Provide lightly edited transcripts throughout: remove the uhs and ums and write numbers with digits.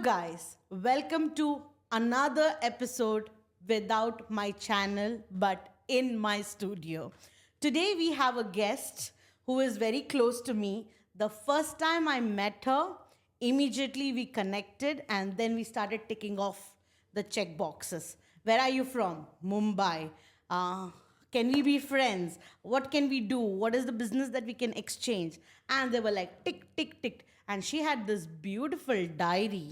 guys, welcome to another episode without my channel but in my studio. Today we have a guest who is very close to me. The first time I met her, immediately we connected and then we started ticking off the check boxes. Where are you from? Mumbai. Can we be friends? What can we do? What is the business that we can exchange? And they were like, tick, tick, tick. And she had this beautiful diary.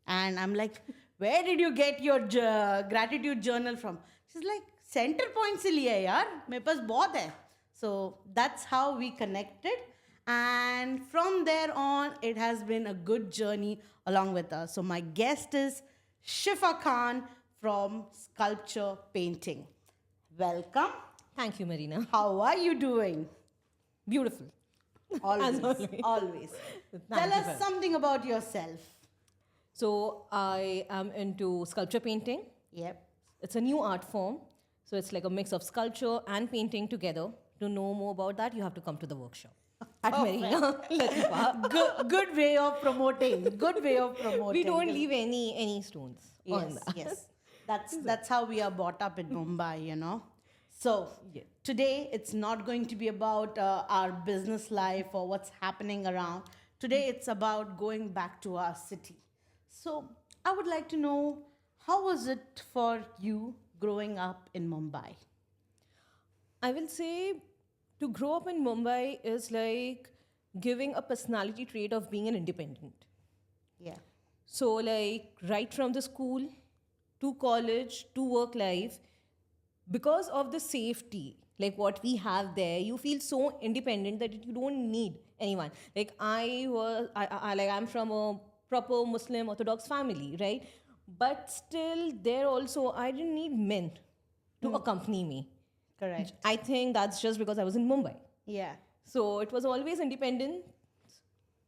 And I'm like, where did you get your gratitude journal from? She's like, center point se liya hai yaar. Mere paas bahut hai. So that's how we connected. And from there on, it has been a good journey along with us. So my guest is Shifa Khan from Sculpture Painting. Welcome. Thank you, Marina. How are you doing? Beautiful. Always. always. Always. Thank Tell you, us sir. something about yourself. So, I am into sculpture painting. Yep. It's a new art form. So, it's like a mix of sculpture and painting together. To know more about that, you have to come to the workshop at Marina. Latifa. Good way of promoting. Good way of promoting. We don't leave any stones on Yes, that. yes. That's how we are brought up in Mumbai, you know. So Yeah. today it's not going to be about our business life or what's happening around. Today it's about going back to our city. So I would like to know, how was it for you growing up in Mumbai? I will say to grow up in Mumbai is like giving a personality trait of being an independent. Yeah. So, like, right from the school to college to work life, because of the safety, like what we have there, you feel so independent that you don't need anyone. Like, I'm from a proper Muslim Orthodox family, right? But still, there also, I didn't need men to accompany me. Correct. I think that's just because I was in Mumbai. Yeah. So it was always independent,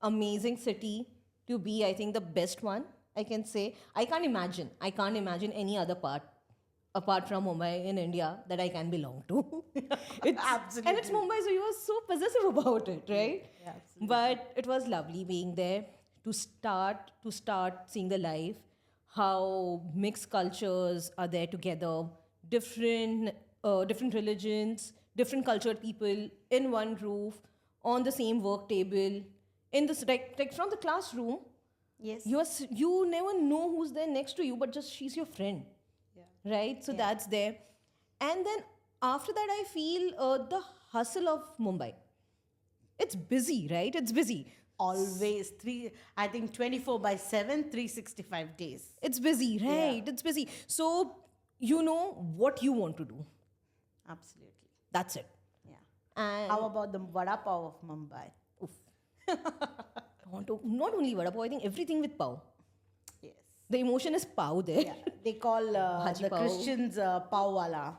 amazing city to be, I think, the best one, I can say. I can't imagine any other part apart from Mumbai in India that I can belong to. Absolutely. And it's Mumbai, so you are so possessive about it, right? Yeah, absolutely. But it was lovely being there to start seeing the life, how mixed cultures are there together, different religions, different cultured people in one roof, on the same work table, in this like from the classroom. Yes. You never know who's there next to you, but just she's your friend, right? So that's there. And then after that, I feel the hustle of Mumbai. It's busy, right? It's busy. Always 24/7, 365 days. It's busy, right? It's busy. So you know what you want to do. Absolutely. That's it. Yeah. And How about the vada pav of Mumbai? oof. I want to not only vada pav, I think everything with pav. Yes. The emotion is pav there. Yeah. They call Bhaji the pav. Christians pav wala.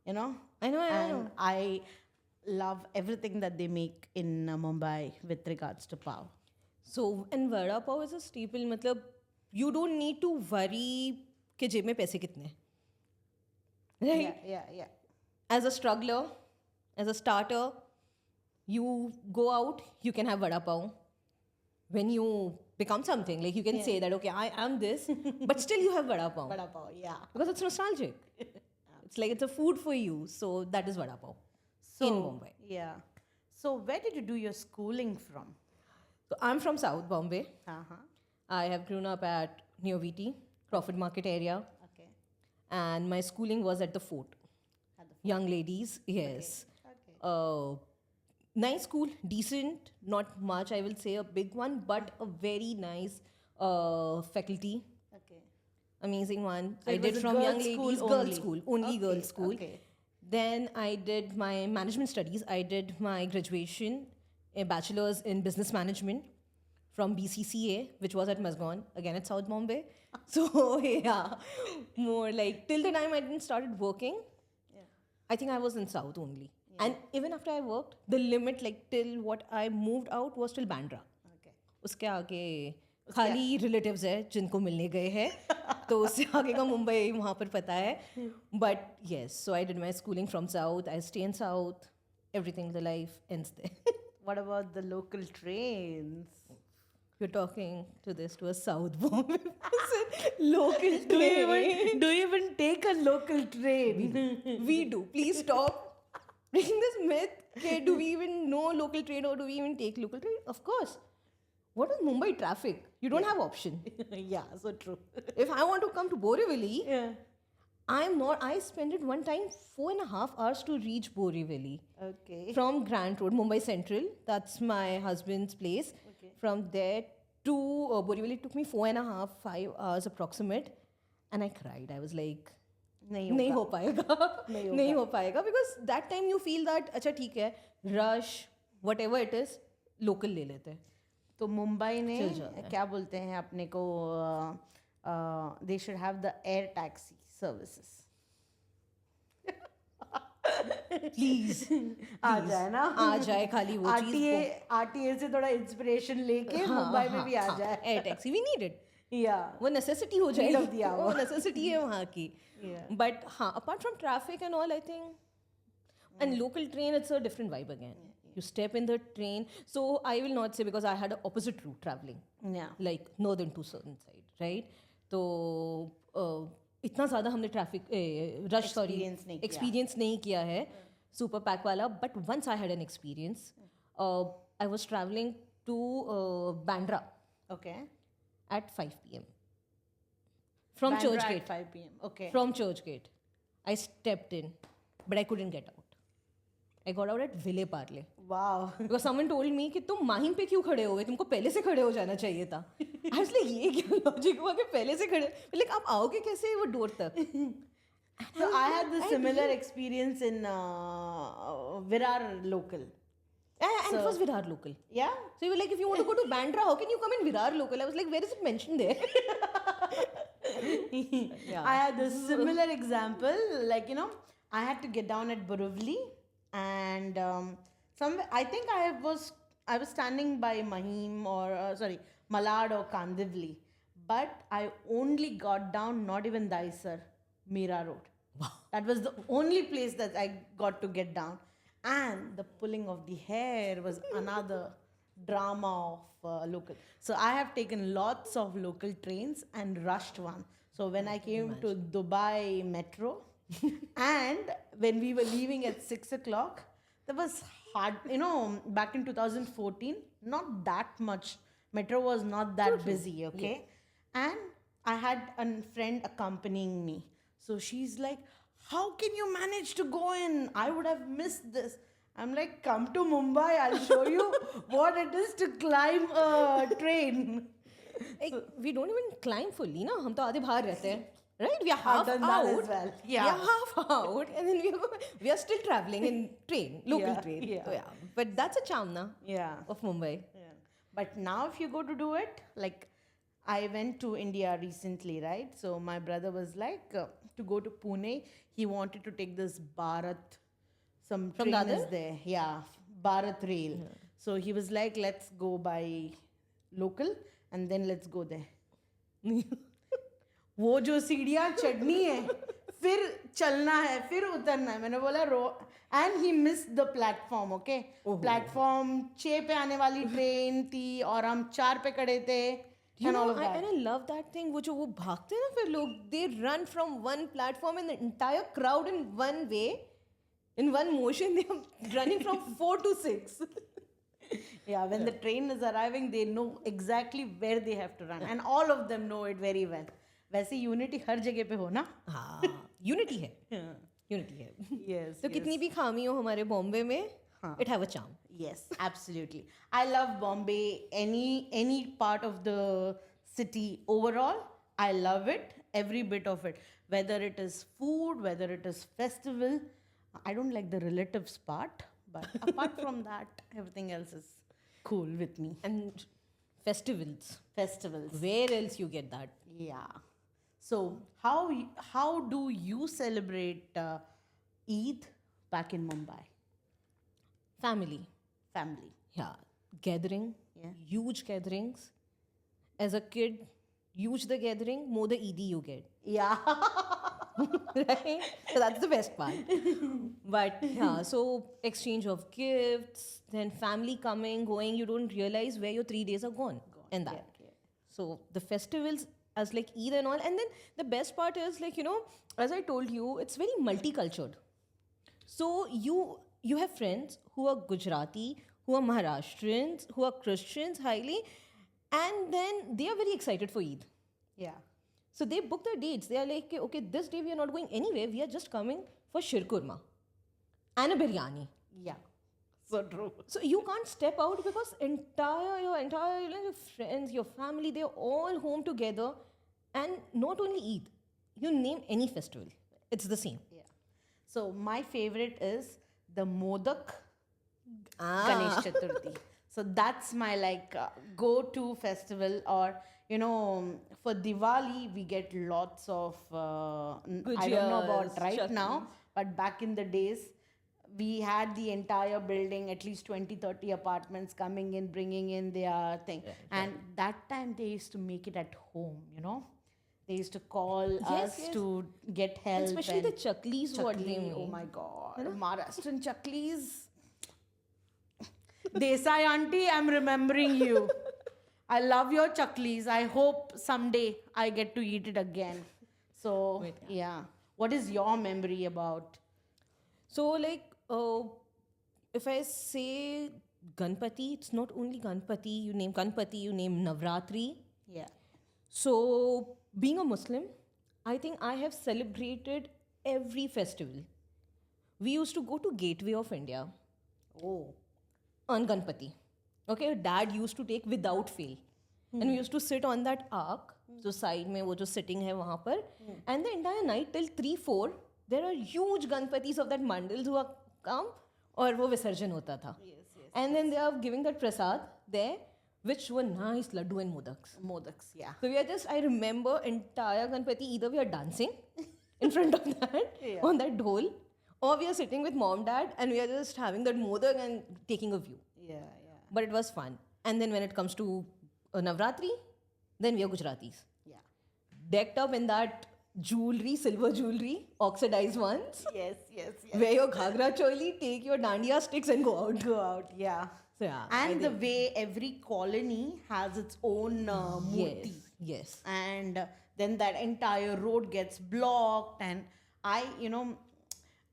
You know? I know. And I love everything that they make in Mumbai with regards to pav. So, and vada pav is a staple. मतलब you don't need to worry कि जेब में पैसे कितने हैं. Right? Yeah. As a struggler, as a starter, you go out, you can have vada pav. When you become something, like you can say that, okay, I am this, but still you have vada pav. Vada pav, yeah. Because it's nostalgic. It's like it's a food for you. So that is vada pav in Mumbai. Yeah. So where did you do your schooling from? So I'm from South Bombay. Uh-huh. I have grown up at near VT, Crawford Market area. Okay. And my schooling was at the fort. At the Young ladies, yes. Okay. Nice school, decent, not much, I will say a big one, but a very nice faculty. Okay. Amazing one. So I it did was a from girls' young school ladies, only? girls' school, only Okay, girls' school. okay. Then I did my management studies. I did my graduation, a bachelor's in business management from BCCA, which was at Mazgon, again at South Bombay. So yeah, more like till the time I didn't started working, Yeah. I think I was in South only. And even after I worked, the limit like till what I moved out was till Bandra. Okay. उसके आगे खाली relatives है जिनको मिलने गए हैं तो उससे आगे का मुंबई वहाँ पर पता है but yes so I did my schooling from south I stay in south everything the life ends there What about the local trains? you're talking to this to a South Bombay person, local Do you train. even, do you even take a local train? We do. Please stop bringing this myth. Okay, do we even know local train or do we even take local train? Of course. What is Mumbai traffic? You don't have option. Yeah, so true. If I want to come to Borivali, Yeah. I spent it one time 4.5 hours to reach Borivali. Okay. From Grant Road, Mumbai Central. That's my husband's place. Okay. From there to Borivali, it took me 4.5, 5 hours approximate. And I cried. I was like, नहीं हो पाएगा नहीं हो पाएगा because that time you feel that अच्छा ठीक है rush whatever it is local ले लेते हैं तो मुंबई ने चल जाता है। क्या बोलते हैं अपने को they should have the air taxi services please आ जाए ना आ जाए खाली वो चीज आरटीए से थोड़ा इंस्पिरेशन लेके मुंबई में भी आ जाए air taxi we need it या वो नेसेसिटी हो of जाएगी the hour. वो नेसेसिटी है वहाँ की बट हाँ apart from traffic and all I think and local train it's a different vibe again you step in the train so I will not say because I had an opposite route traveling या like northern to southern side right तो इतना ज़्यादा हमने traffic rush sorry Experience नहीं किया। Experience नहीं किया है सुपर पैक वाला but once I had an experience I was travelling to Bandra okay at 5 p.m. from Churchgate. 5 p.m. Okay. From Churchgate. I stepped in, but I couldn't get out. I got out at Ville Parle. Wow. Because someone told me कि तुम माहिम पे क्यों खड़े हो गए तुमको पहले से खड़े हो जाना चाहिए था I was like ये क्या लॉजिक हुआ कि पहले से खड़े like आप आओगे कैसे वो डोर तक So I had the similar experience in Virar local. and it was Virar local. Yeah. So you were like, if you want to go to Bandra, how can you come in Virar local? I was like, where is it mentioned there? I had a similar example. Like, you know, I had to get down at Borivali and somewhere, I think I was standing by Mahim or, Malad or Kandivli. But I only got down, not even Daisar, Mira Road. Wow. That was the only place that I got to get down. And the pulling of the hair was another drama of local. So I have taken lots of local trains and rushed one. So when I came to Dubai Metro and when we were leaving at 6 o'clock, there was hard, you know, back in 2014, not that much. Metro was not that busy, okay? And I had a friend accompanying me. So she's like, how can you manage to go in? I would have missed this. I'm like, come to Mumbai. I'll show you what it is to climb a train. Like, we don't even climb fully, na? हम तो आधे बाहर रहते हैं. Right? We are I've half done out. that as well. Yeah. We are half out and then we are still traveling in train, local Yeah, train. yeah. So, yeah. But that's a charm, na? Yeah. Of Mumbai. Yeah. But now if you go to do it, like I went to India recently, right? So my brother was like, to go to Pune, he wanted to take this Bharat, some From train Dadar? is there. Yeah, Bharat Rail. So he was like, let's go by local and then let's go there. वो जो सीढ़ियाँ चढ़नी है फिर चलना है फिर उतरना है मैंने बोला and he miss the platform okay platform 6 पे आने वाली ट्रेन थी और हम 4 पे खड़े थे You and all know, of that. and I love that thing. वो जो वो भागते हैं ना फिर लोग, they run from one platform and the entire crowd in one way, in one motion, they are running from 4 to 6. Yeah, when the train is arriving, they know exactly where they have to run, and all of them know it very well. वैसे unity हर जगह पे हो ना? हाँ, unity है. Unity है. Yes. तो कितनी भी खामी हो हमारे बॉम्बे में, it have a charm. Yes, absolutely. I love Bombay. Any part of the city overall, I love it. Every bit of it. Whether it is food, whether it is festival. I don't like the relatives part, but apart from that, everything else is cool with me. And festivals. Festivals. Where else you get that? Yeah. So how do you celebrate Eid back in Mumbai? Family. Family. Yeah. Gathering. Yeah. Huge gatherings. As a kid, huge the gathering, more the Eid you get. Yeah. Right? So that's the best part. But yeah, so exchange of gifts, then family coming, going, you don't realize where your 3 days are gone. and that. So the festivals as like Eid and all, and then the best part is like, you know, as I told you, it's very multicultural. So you have friends who are Gujarati, who are Maharashtrians, who are Christians highly, and then they are very excited for Eid. Yeah. So they book their dates. They are like, okay, this day we are not going anywhere. We are just coming for shirkurma and a biryani. Yeah. So true. So you can't step out because your entire your friends, your family, they're all home together. And not only Eid, you name any festival, it's the same. Yeah. So my favorite is the Modak Ah. Ganesh Chaturthi. So that's my like go-to festival. Or you know, for Diwali we get lots of I don't know about Gujias, right now, chutneys. but back in the days we had the entire building, at least 20-30 apartments coming in, bringing in their thing. And that time they used to make it at home, you know. They used to call us yes. to get help. Especially the chaklis, what they Chakli, make. oh my god, Maharashtrian chaklis. Desai auntie, I'm remembering you. I love your chaklis. I hope someday I get to eat it again. So, yeah. What is your memory about? So, like, if I say Ganpati, it's not only Ganpati. You name Ganpati, you name Navratri. Yeah. So, being a Muslim, I think I have celebrated every festival. We used to go to Gateway of India Oh. on Ganpati. Okay, dad used to take without fail. And we used to sit on that ark. So side mein wo jo sitting hai wahan par. And the entire night till 3-4, there are huge Ganpatis of that mandals who are come और वो विसर्जन होता था. And then they are giving that prasad there, which were nice laddu and modaks. Modaks, yeah. So we are just, I remember entire Ganpati, either we are dancing in front of that, on that dhol, or we are sitting with mom, dad, and we are just having that modak and taking a view. Yeah, yeah. But it was fun. And then when it comes to Navratri, then we are Gujaratis. Yeah. Decked up in that jewelry, silver jewelry, oxidized ones. Yes, yes, yes. Wear your ghagra choli, take your dandiya sticks and go out. Go out, yeah. So yeah. And the way every colony has its own murti. Yes. And then that entire road gets blocked. And you know,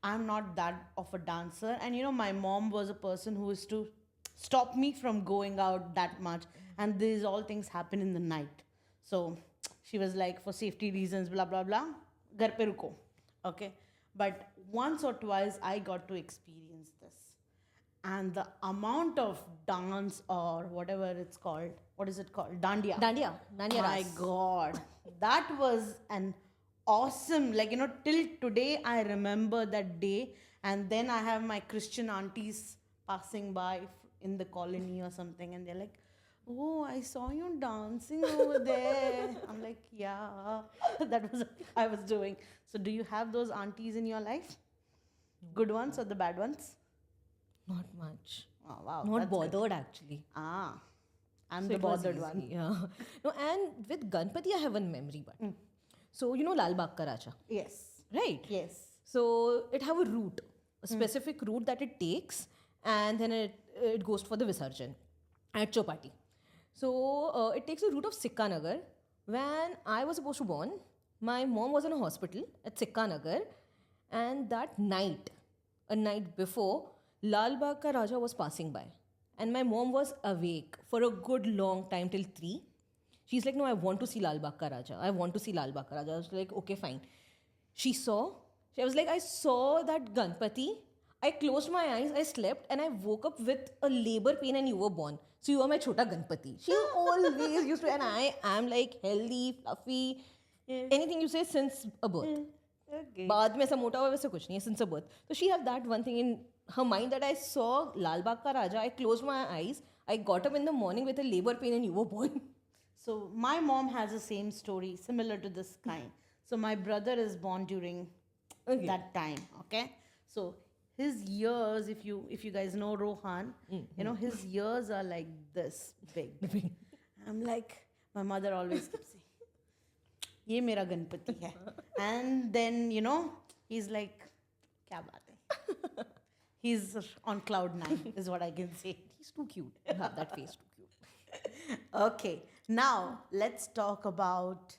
I'm not that of a dancer. And, you know, my mom was a person who used to stop me from going out that much. And these all things happen in the night. So she was like, for safety reasons, blah, blah, blah, ghar pe ruko. Okay. But once or twice I got to experience this. And the amount of dance or whatever it's called, what is it called? Dandiya. Dandiya My ras. God, that was an awesome, like, you know, till today I remember that day. And then I have my Christian aunties passing by in the colony or something, and they're like, oh, I saw you dancing over there. I'm like, yeah, that was what I was doing. So do you have those aunties in your life? Good ones or the bad ones? Not much. Oh, wow. Not that's good. bothered actually. Ah, I'm So the it was bothered easy, one. Yeah. No, and with Ganpati, I have one memory. But so you know Lal Bagh Ka Raja, Yes. right? Yes. So it have a route, a specific route that it takes, and then it goes for the Visarjan at Chopati. So it takes a route of Sikka Nagar. When I was supposed to born, my mom was in a hospital at Sikka Nagar, and that night, a night before, Lal Bagh Ka Raja was passing by, and my mom was awake for a good long time till 3. She's like, no, I want to see Lal Bagh Ka Raja. I want to see Lal Bagh Ka Raja. I was like, okay, fine. She was like, I saw that Ganpati. I closed my eyes, I slept, and I woke up with a labor pain, and you were born. So you are my chota Ganpati. She always used to, and I am like healthy, fluffy, anything you say since a birth. Okay. बाद में ऐसा मोटा हुआ वैसे कुछ नहीं है since a birth. So she have that one thing in her mind that I saw Lal Bagh Ka Raja. I closed my eyes. I got up in the morning with a labor pain, and you were born. So my mom has the same story, similar to this kind. So my brother is born during that time. Okay. So his ears, if you guys know Rohan, you know, his ears are like this big. I'm like, my mother always keeps saying, ये मेरा गणपति है. And then, you know, he's like, क्या बात है? He's on cloud 9 is what I can say. He's too cute. You have that face too cute. Okay, now let's talk about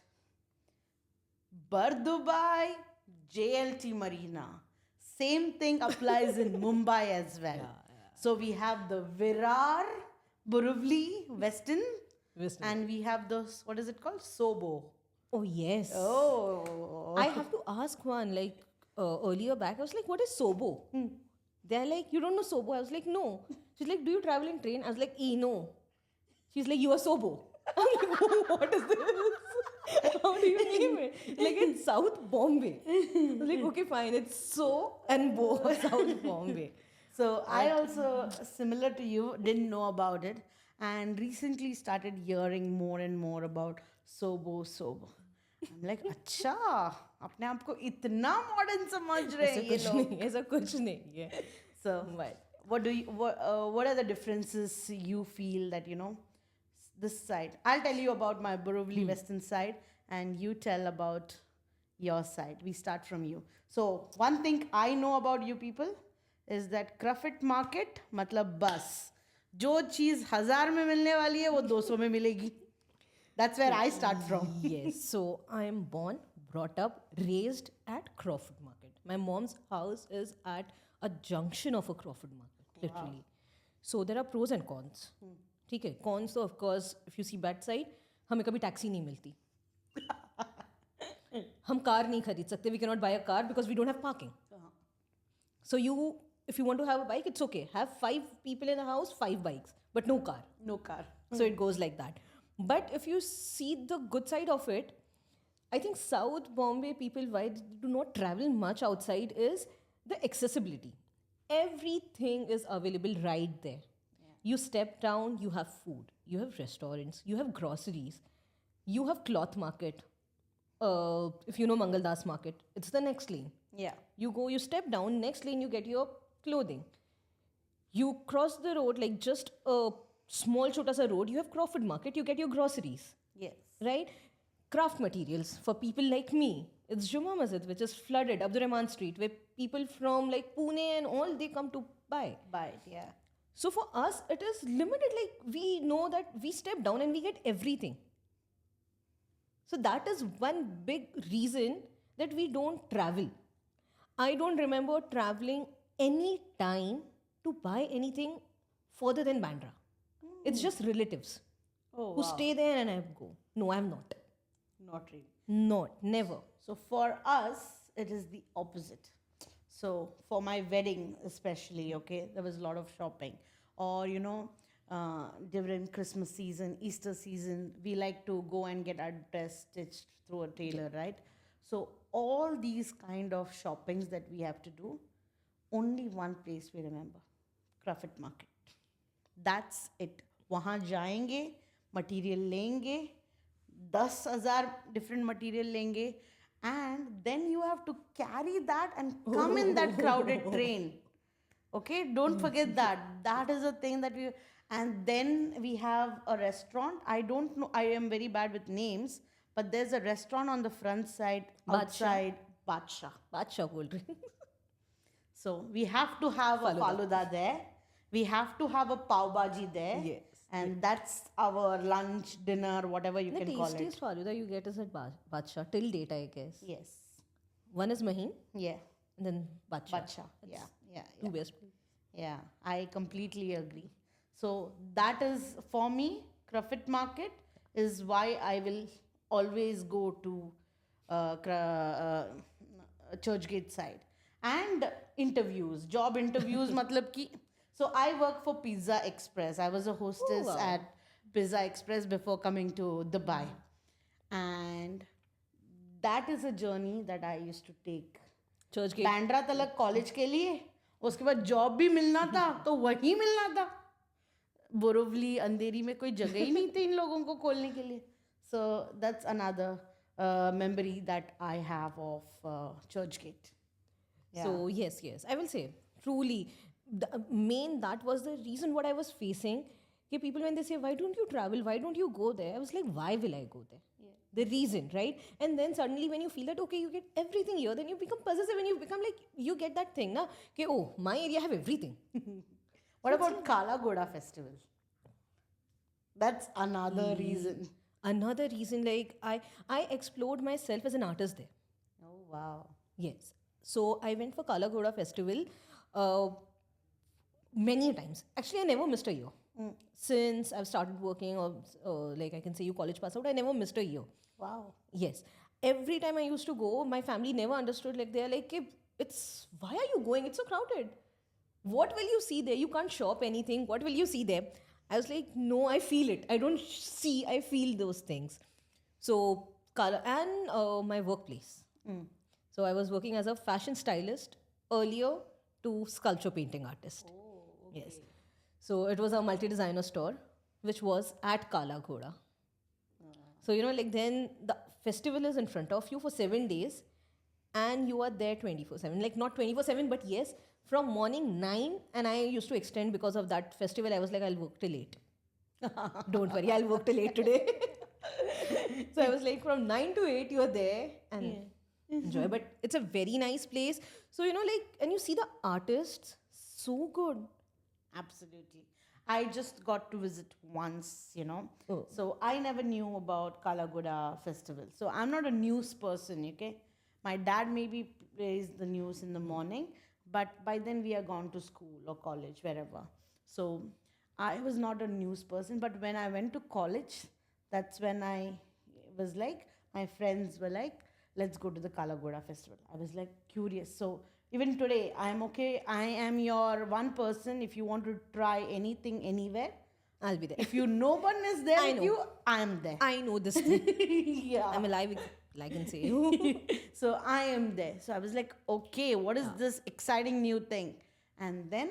Bardubai, JLT Marina. Same thing applies in Mumbai as well. So we have the Virar, Borivali, Westin, Westin. and we have the, what is it called? Sobo. Oh, yes. Oh. I have to ask one, like earlier back, I was like, what is Sobo? They're like, you don't know Sobo? I was like, no. She's like, do you travel in train? I was like, no. She's like, you are Sobo. I'm like, what is this? How do you name it? Like, it's South Bombay. I was like, okay, fine. It's So and Bo, South Bombay. So I also, similar to you, didn't know about it and recently started hearing more and more about Sobo Sobo. I'm like, अच्छा अपने आप को इतना modern समझ रहे हैं ये लोग. ऐसा कुछ नहीं है. So But what are the differences you feel that this side? I'll tell you about my Borivali Western side and you tell about your side. We start from you. So one thing I know about you people is that Crawford Market मतलब बस जो चीज़ 1000 में मिलने वाली है वो 200 में मिलेगी. That's where I start from. yes, so I am born, brought up, raised at Crawford Market. My mom's house is at a junction of a Crawford Market, literally. So there are pros and cons. ठीक है, cons तो of course, if you see bad side, हमें कभी taxi नहीं मिलती. हम car नहीं खरीद सकते. We cannot buy a car because we don't have parking. So if you want to have a bike, it's okay. Have 5 people in a house, 5 bikes, but no car. No car. So it goes like that. But if you see the good side of it, I think South Bombay people, why they do not travel much outside is the accessibility. Everything is available right there. You step down, you have food, you have restaurants, you have groceries, you have cloth market. If you know Mangaldas market, it's the next lane. Yeah. You step down, next lane you get your clothing. You cross the road, like just a small chota sa road, you have Crawford Market, you get your groceries, Yes. right? Craft materials for people like me. It's Juma Masjid, which is flooded, Abdurrahman Street, where people from like Pune and all, they come to buy. But yeah. So for us, it is limited. Like we know that we step down and we get everything. So that is one big reason that we don't travel. I don't remember traveling any time to buy anything further than Bandra. It's just relatives Oh, who wow. stay there and I go. No, I'm not. Not really. Not, never. So for us, it is the opposite. So for my wedding, especially, okay, there was a lot of shopping. Or, during Christmas season, Easter season, we like to go and get our dress stitched through a tailor, right? So all these kind of shoppings that we have to do, only one place we remember, Crawford Market. That's it. वहाँ जाएंगे, material लेंगे, 10,000 different material लेंगे, and then you have to carry that and come in that crowded train. Okay, don't forget that. That is a thing that we. And then we have a restaurant. I don't know. I am very bad with names, but there's a restaurant on the front side, outside Badsha. Badshah cold drink. So we have to have a faluda there. We have to have a pav bhaji there. Yes. And that's our lunch, dinner, whatever you The can call it. tastiest faluda you get is at Badshah till date, I guess. Yes. One is Maheen Yeah. and then Badshah. Badsha. Yeah. Yeah. Two best. Yeah, I completely agree. So that is for me, Crawford Market is why I will always go to Churchgate side. And interviews, job interviews, matlab ki. So I work for Pizza Express. I was a hostess wow. at Pizza Express before coming to Dubai. And that is a journey that I used to take. Churchgate. Bandra तलक college के लिए उसके बाद job भी मिलना था तो वहीं मिलना था बोरिवली अंधेरी में कोई जगह ही नहीं थी इन लोगों को खोलने के लिए so that's another memory that I have of Churchgate So yes, I will say truly, that was the reason what I was facing. Okay, people when they say why don't you travel, why don't you go there, I was like why will I go there? The reason, right? And then suddenly when you feel that okay, you get everything here, then you become possessive and you become like you get that thing, na? Okay, oh my area have everything. What about Kala Goda festival? That's another reason. Another reason, like I explored myself as an artist there. Oh, wow. Yes. So I went for Kala Ghoda festival uh, many times. Actually, I never missed a year. Since I've started working, or like I can say you college pass out, I never missed a year. Wow. Yes. Every time I used to go, my family never understood. Like they're like, "Ki, it's why are you going? It's so crowded. What will you see there? You can't shop anything. What will you see there?" I was like, no, I feel it. I don't see, I feel those things. So, color and my workplace. So I was working as a fashion stylist earlier to sculpture painting artist. Yes. So it was a multi-designer store, which was at Kala Ghoda. So, like then the festival is in front of you for 7 days and you are there 24/7. Like not 24/7, but yes, from morning 9. And I used to extend because of that festival. I was like, I'll work till 8. Don't worry, I'll work till 8 today. So I was like, from 9 to 8, you're there and enjoy. But it's a very nice place. So, and you see the artists, so good. Absolutely. I just got to visit once. Oh. So I never knew about Kalaguda festival. So I'm not a news person, okay? My dad maybe plays the news in the morning, but by then we are gone to school or college, wherever. So I was not a news person, but when I went to college, that's when I was like, my friends were like, let's go to the Kalagoda festival. I was like curious. So even today, I'm okay. I am your one person. If you want to try anything anywhere, I'll be there. if no one is there I with know. you, I'm there. I know this thing. Yeah. I'm alive, I can say. So I am there. So I was like, okay, what is this exciting new thing? And then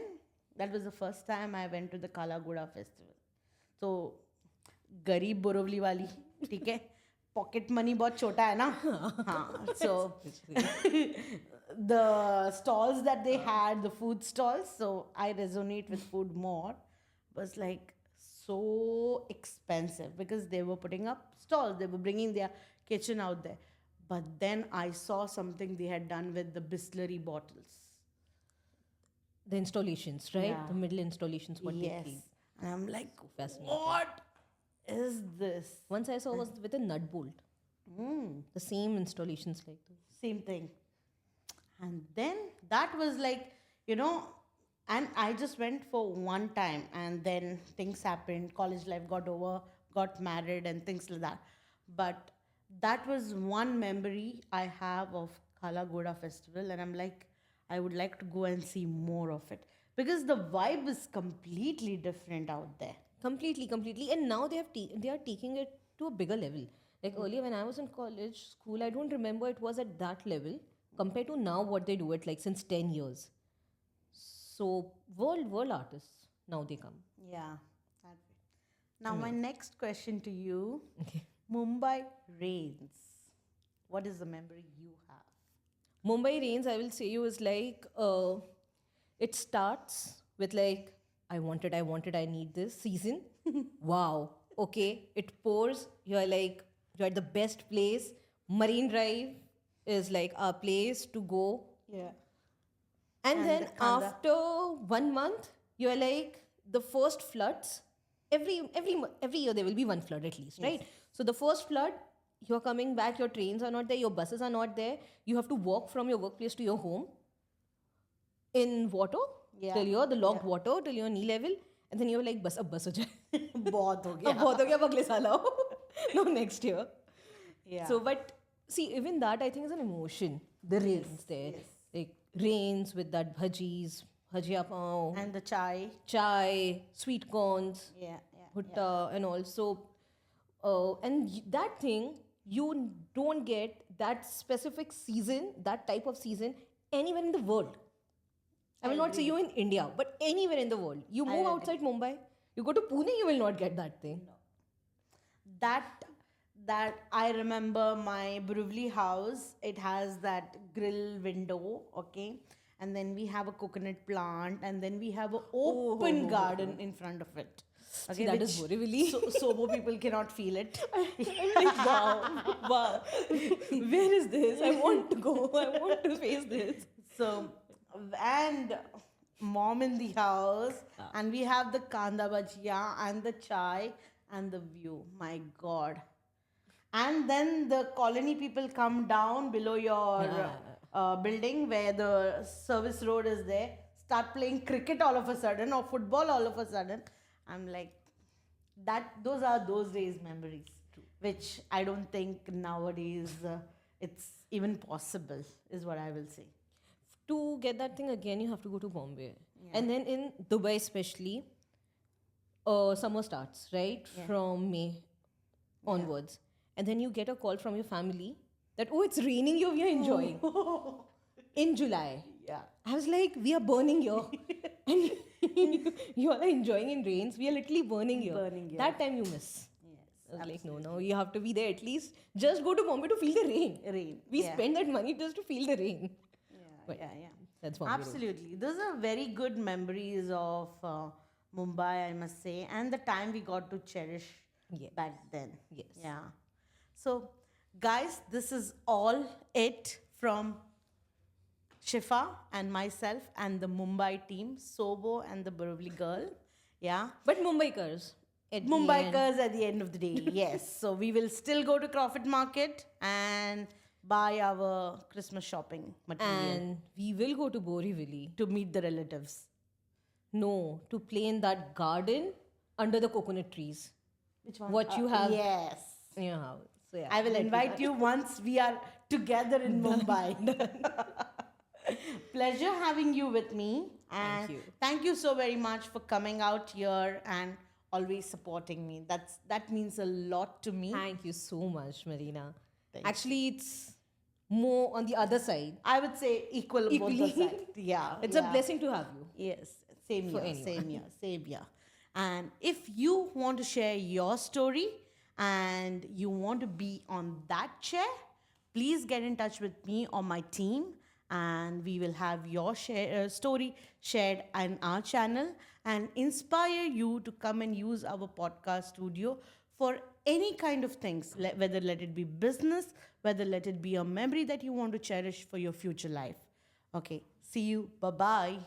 that was the first time I went to the Kalagoda festival. So गरीब बोरवली वाली, ठीक है, pocket money बहुत छोटा है ना, हाँ, so the stalls that they had, the food stalls, so I resonate with food more, was like so expensive because they were putting up stalls, they were bringing their kitchen out there. But then I saw something they had done with the Bisleri bottles. The installations, right? Yeah. The middle installations, what they Yes. clean. And I'm like, Fascinating. what is this? Once I saw was with a nut bolt. The same installations like those. Same thing. And then that was like, and I just went for one time and then things happened. College life got over, got married and things like that. But that was one memory I have of Kalagoda festival. And I'm like, I would like to go and see more of it because the vibe is completely different out there. Completely. And now they are taking it to a bigger level. Like earlier when I was in college, school, I don't remember it was at that level compared to now what they do it like since 10 years. So world artists, now they come. Yeah. That way. Now, my next question to you, Okay. Mumbai rains. What is the memory you have? Mumbai rains, I will say you, is like, it starts with like, I need this season. Wow. Okay. It pours. You're at the best place. Marine Drive is like our place to go. Yeah. And then the Kanda. after 1 month, you're like the first floods. Every year there will be one flood at least, right? So the first flood, you're coming back, your trains are not there, your buses are not there. You have to walk from your workplace to your home in water Yeah. till you're the locked water till your knee level, and then you're like, bus ab bus ho jaye. बहुत हो अब गया. बहुत हो गया, अब अगले साल आओ. No, next year. Yeah. So, but see, even that I think is an emotion. The rains there, like rains with that bhajis, bhajia pav, And the chai. chai, sweet corns, Yeah. bhutta, and also, that thing you don't get that specific season, that type of season anywhere in the world. I will not say you in India, but anywhere in the world. You move outside Mumbai, you go to Pune, you will not get that thing. That I remember my Bruvli house, it has that grill window, okay? And then we have a coconut plant, and then we have an open garden in front of it. Okay, that is Borivali. So sober people cannot feel it. I'm like, wow. Where is this? I want to go. I want to face this. So, and mom in the house, and we have the kanda bhajia and the chai, And the view, my God. And then the colony people come down below your building where the service road is there, start playing cricket all of a sudden or football all of a sudden. I'm like, those are those days memories, which I don't think nowadays it's even possible, is what I will say. To get that thing again, you have to go to Bombay. And then in Dubai, especially, summer starts, right? From May onwards. And then you get a call from your family that, oh, it's raining here, we are enjoying. In July. Yeah. I was like, we are burning here. And you all are enjoying in rains. We are literally burning here. Burning here. That time you miss. Yes. I was like, no, you have to be there at least. Just go to Bombay to feel the rain. Rain. We spend that money just to feel the rain. But Yeah. that's Bombay. Absolutely. Those are very good memories of Mumbai, I must say, and the time we got to cherish back then. Yes. Yeah. So, guys, this is all it from Shifa and myself and the Mumbai team, Sobo and the Borivali girl. Yeah. But Mumbaikars. At the end. Mumbaikars at the end of the day, yes. So we will still go to Crawford Market and buy our Christmas shopping material And we will go to Borivali. to meet the relatives. No, to play in that garden under the coconut trees. Which one? What you have Yes. in your house. So yeah, I will invite you once we are together in Mumbai. Pleasure having you with me. And thank you so very much for coming out here and always supporting me. That means a lot to me. Thank you so much, Marina. Actually, it's more on the other side. I would say equally. Both the sides. Yeah. It's a blessing to have you. Yes, same here, anyone. same here. And if you want to share your story and you want to be on that chair, please get in touch with me or my team, and we will have your story shared on our channel and inspire you to come and use our podcast studio for any kind of things, whether let it be business, whether let it be a memory that you want to cherish for your future life. Okay, see you. Bye-bye.